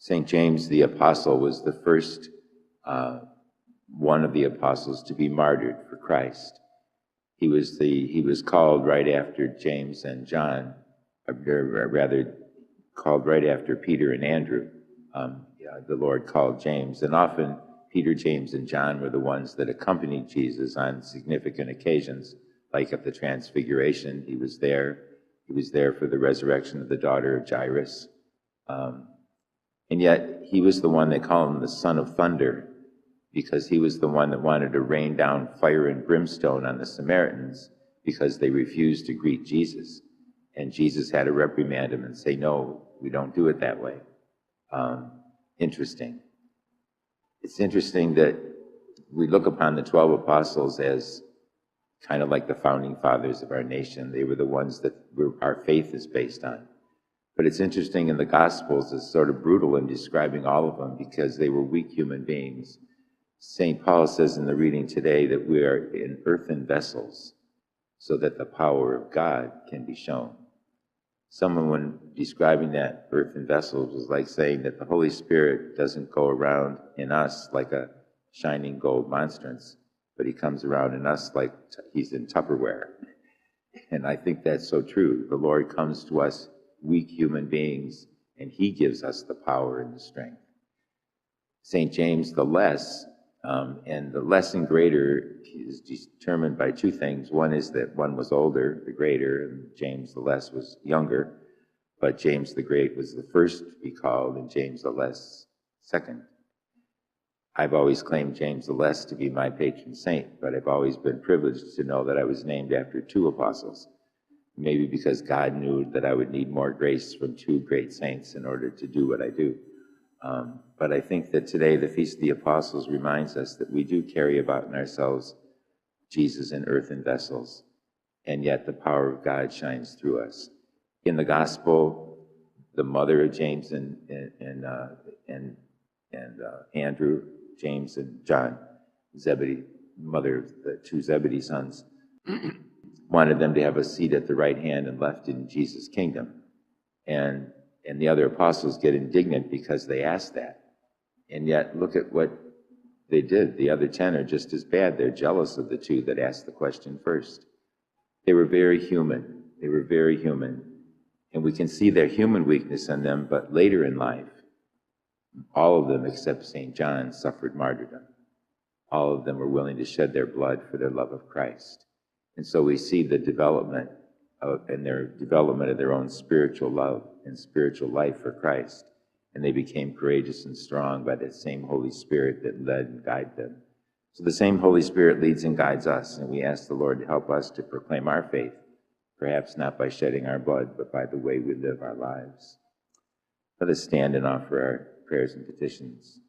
St. James the Apostle was the first one of the apostles to be martyred for Christ. He was called right after James and John, or rather called right after Peter and Andrew. The Lord called James, and often Peter, James, and John were the ones that accompanied Jesus on significant occasions, like at the Transfiguration. He was there. He was there for the resurrection of the daughter of Jairus. And yet he was the one they call him the Son of Thunder, because he was the one that wanted to rain down fire and brimstone on the Samaritans because they refused to greet Jesus. And Jesus had to reprimand him and say, no, we don't do it that way. Interesting. It's interesting that we look upon the 12 apostles as kind of like the founding fathers of our nation. They were the ones that our faith is based on. But it's interesting in the Gospels, it's sort of brutal in describing all of them because they were weak human beings. St. Paul says in the reading today that we are in earthen vessels so that the power of God can be shown. Someone, when describing that earthen vessels, was like saying that the Holy Spirit doesn't go around in us like a shining gold monstrance, but he comes around in us like he's in Tupperware. And I think that's so true. The Lord comes to us, weak human beings, and he gives us the power and the strength. St. James the Less, and the less and greater is determined by two things. One is that one was older, the greater, and James the Less was younger, but James the Great was the first to be called, and James the Less second. I've always claimed James the Less to be my patron saint, but I've always been privileged to know that I was named after two apostles, maybe because God knew that I would need more grace from two great saints in order to do what I do. But I think that today the Feast of the Apostles reminds us that we do carry about in ourselves Jesus in earthen vessels, and yet the power of God shines through us. In the Gospel, the mother of James and Andrew, James and John, Zebedee, mother of the two Zebedee sons, wanted them to have a seat at the right hand and left in Jesus' kingdom. And the other apostles get indignant because they asked that. And yet, look at what they did. The other 10 are just as bad. They're jealous of the two that asked the question first. They were very human. They were very human. And we can see their human weakness in them, but later in life, all of them except St. John suffered martyrdom. All of them were willing to shed their blood for their love of Christ. And so we see the development of their own spiritual love and spiritual life for Christ. And they became courageous and strong by that same Holy Spirit that led and guided them. So the same Holy Spirit leads and guides us, and we ask the Lord to help us to proclaim our faith, perhaps not by shedding our blood, but by the way we live our lives. Let us stand and offer our prayers and petitions.